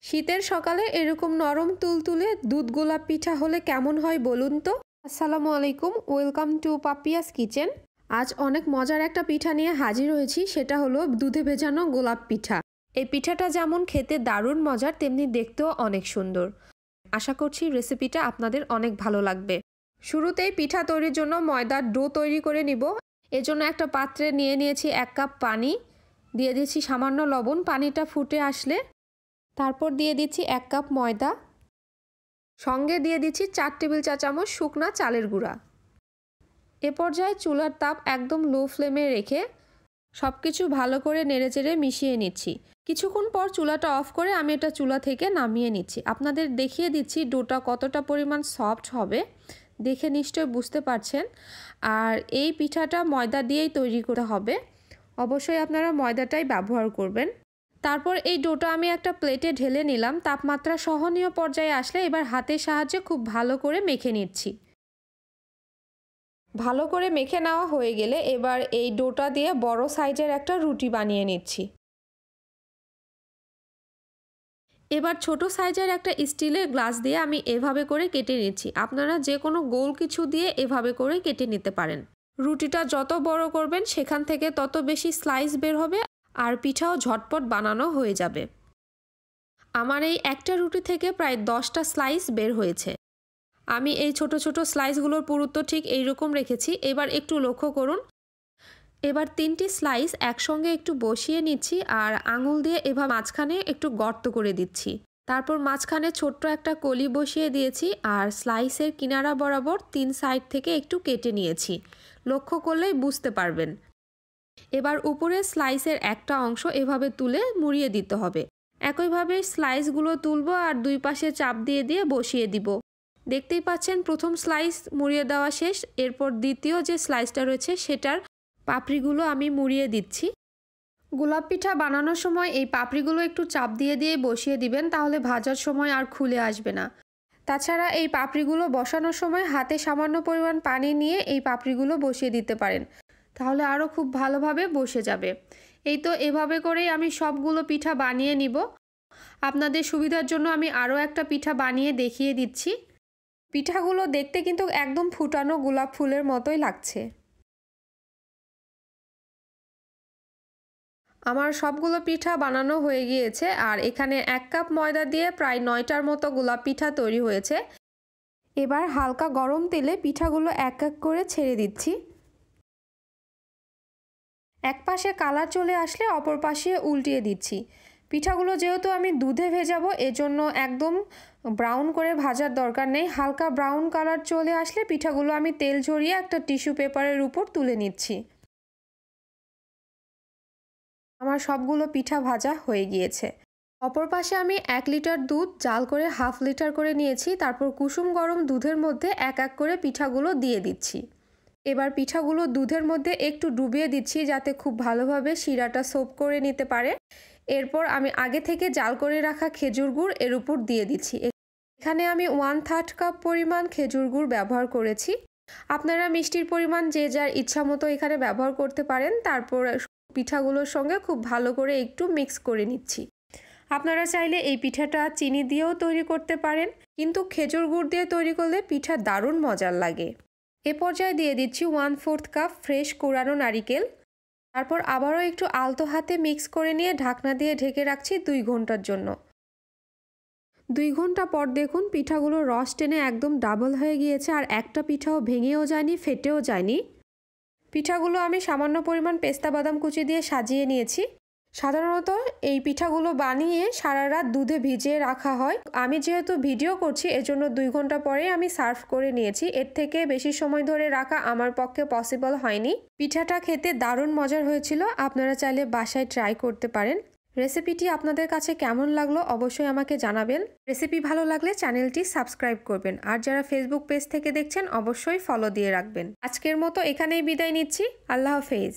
শীতের সকালে এরকম নরম তুলতুলে দুধ গোলাপ পিঠা হলে কেমন হয় বলুন তো। আসসালামু আলাইকুম, ওয়েলকাম টু পাপিয়াস কিচেন। আজ অনেক মজার একটা পিঠা নিয়ে হাজির হয়েছি, সেটা হলো দুধে ভেজানো গোলাপ পিঠা। এই পিঠাটা যেমন খেতে দারুণ মজার, তেমনি দেখতেও অনেক সুন্দর। আশা করছি রেসিপিটা আপনাদের অনেক ভালো লাগবে। শুরুতেই পিঠা তৈরির জন্য ময়দার ডো তৈরি করে নিব। এজন্য একটা পাত্রে নিয়ে নিয়েছি 1 কাপ পানি, দিয়ে দিচ্ছি সামান্য লবণ। পানিটা ফুটে আসলে তারপর দিয়ে দিচ্ছি 1 কাপ ময়দা, সঙ্গে দিয়ে দিচ্ছি 4 টেবিল চা চামচ শুকনা চালের গুঁড়া। এ পর্যায়ে চুলার তাপ একদম লো ফ্লেমে রেখে সব কিছু ভালো করে নেড়েচেড়ে মিশিয়ে নিচ্ছি। কিছুক্ষণ পর চুলাটা অফ করে আমি এটা চুলা থেকে নামিয়ে নিচ্ছি। আপনাদের দেখিয়ে দিচ্ছি ডোটা কতটা পরিমাণ সফট হবে, দেখে নিশ্চয় বুঝতে পারছেন। আর এই পিঠাটা ময়দা দিয়েই তৈরি করা হবে, অবশ্যই আপনারা ময়দাটাই ব্যবহার করবেন। তারপর এই ডোটা আমি একটা প্লেটে ঢেলে নিলাম। তাপমাত্রা সহনীয় পর্যায়ে আসলে এবার হাতের সাহায্যে খুব ভালো করে মেখে নিচ্ছি। ভালো করে মেখে নেওয়া হয়ে গেলে এবার এই ডোটা দিয়ে বড় সাইজের একটা রুটি বানিয়ে নিচ্ছি। এবার ছোট সাইজের একটা স্টিলের গ্লাস দিয়ে আমি এভাবে করে কেটে নিচ্ছি। আপনারা যে কোনো গোল কিছু দিয়ে এভাবে করে কেটে নিতে পারেন। রুটিটা যত বড় করবেন সেখান থেকে তত বেশি স্লাইস বের হবে আর পিঠাও ঝটপট বানানো হয়ে যাবে। আমার এই একটা রুটি থেকে প্রায় 10টা স্লাইস বের হয়েছে। আমি এই ছোট ছোট স্লাইসগুলোর পুরুত্ব ঠিক এইরকম রেখেছি। এবার একটু লক্ষ্য করুন। এবার 3টি স্লাইস একসঙ্গে একটু বসিয়ে নিচ্ছি আর আঙুল দিয়ে এভাবে মাঝখানে একটু গর্ত করে দিচ্ছি। তারপর মাঝখানে ছোট্ট একটা কলি বসিয়ে দিয়েছি আর স্লাইসের কিনারা বরাবর 3 সাইড থেকে একটু কেটে নিয়েছি। লক্ষ্য করলেই বুঝতে পারবেন। এবার উপরে স্লাইসের একটা অংশ এভাবে তুলে মুড়িয়ে দিতে হবে। একইভাবে স্লাইসগুলো তুলবো আর দুই পাশে চাপ দিয়ে দিয়ে বসিয়ে দিব। দেখতেই পাচ্ছেন প্রথম স্লাইস মুড়িয়ে দেওয়া শেষ। এরপর দ্বিতীয় যে স্লাইসটা রয়েছে সেটার পাপড়িগুলো আমি মুড়িয়ে দিচ্ছি। গোলাপ পিঠা বানানোর সময় এই পাপড়িগুলো একটু চাপ দিয়ে দিয়ে বসিয়ে দিবেন, তাহলে ভাজার সময় আর খুলে আসবে না। তাছাড়া এই পাপড়িগুলো বসানোর সময় হাতে সামান্য পরিমাণ পানি নিয়ে এই পাপড়িগুলো বসিয়ে দিতে পারেন, তাহলে আরও খুব ভালোভাবে বসে যাবে। এই তো এভাবে করেই আমি সবগুলো পিঠা বানিয়ে নিব। আপনাদের সুবিধার জন্য আমি আরও একটা পিঠা বানিয়ে দেখিয়ে দিচ্ছি। পিঠাগুলো দেখতে কিন্তু একদম ফুটানো গোলাপ ফুলের মতোই লাগছে। আমার সবগুলো পিঠা বানানো হয়ে গিয়েছে আর এখানে 1 কাপ ময়দা দিয়ে প্রায় 9টার মতো গোলাপ পিঠা তৈরি হয়েছে। এবার হালকা গরম তেলে পিঠাগুলো এক এক করে ছেড়ে দিচ্ছি। এক পাশে কালার চলে আসলে অপর পাশে উল্টিয়ে দিচ্ছি। পিঠাগুলো যেহেতু আমি দুধে ভেজাবো, এজন্য একদম ব্রাউন করে ভাজার দরকার নেই। হালকা ব্রাউন কালার চলে আসলে পিঠাগুলো আমি তেল ঝরিয়ে একটা টিস্যু পেপারের উপর তুলে নিচ্ছি। আমার সবগুলো পিঠা ভাজা হয়ে গিয়েছে। অপর পাশে আমি 1 লিটার দুধ জাল করে হাফ লিটার করে নিয়েছি। তারপর কুসুম গরম দুধের মধ্যে এক এক করে পিঠাগুলো দিয়ে দিচ্ছি। এবার পিঠাগুলো দুধের মধ্যে একটু ডুবিয়ে দিচ্ছি যাতে খুব ভালোভাবে শিরাটা সোপ করে নিতে পারে। এরপর আমি আগে থেকে জাল করে রাখা খেজুর গুড় এর উপর দিয়ে দিচ্ছি। এখানে আমি 1/3 কাপ পরিমাণ খেজুর গুড় ব্যবহার করেছি। আপনারা মিষ্টির পরিমাণ যে যার ইচ্ছা মতো এখানে ব্যবহার করতে পারেন। তারপর পিঠাগুলোর সঙ্গে খুব ভালো করে একটু মিক্স করে নিচ্ছি। আপনারা চাইলে এই পিঠাটা চিনি দিয়েও তৈরি করতে পারেন, কিন্তু খেজুর গুড় দিয়ে তৈরি করলে পিঠা দারুণ মজার লাগে। এ পর্যায়ে দিয়ে দিচ্ছি 1/4 কাপ ফ্রেশ কোরানো নারিকেল। তারপর আবারও একটু আলতো হাতে মিক্স করে নিয়ে ঢাকনা দিয়ে ঢেকে রাখছি 2 ঘন্টার জন্য। 2 ঘন্টা পর দেখুন পিঠাগুলো রস টেনে একদম ডাবল হয়ে গিয়েছে আর একটা পিঠাও ভেঙেও যায়নি, ফেটেও যায়নি। পিঠাগুলো আমি সামান্য পরিমাণ পেস্তা বাদাম কুচি দিয়ে সাজিয়ে নিয়েছি। সাধারণত এই পিঠাগুলো বানিয়ে সারা রাত দুধে ভিজিয়ে রাখা হয়। আমি যেহেতু ভিডিও করছি এজন্য 2 ঘন্টা পরে আমি সার্ভ করে নিয়েছি। এর থেকে বেশি সময় ধরে রাখা আমার পক্ষে পসিবল হয়নি। পিঠাটা খেতে দারুণ মজার হয়েছিল। আপনারা চাইলে বাসায় ট্রাই করতে পারেন। রেসিপিটি আপনাদের কাছে কেমন লাগলো অবশ্যই আমাকে জানাবেন। রেসিপি ভালো লাগলে চ্যানেলটি সাবস্ক্রাইব করবেন আর যারা ফেসবুক পেজ থেকে দেখছেন অবশ্যই ফলো দিয়ে রাখবেন। আজকের মতো এখানেই বিদায় নিচ্ছি। আল্লাহ হাফেজ।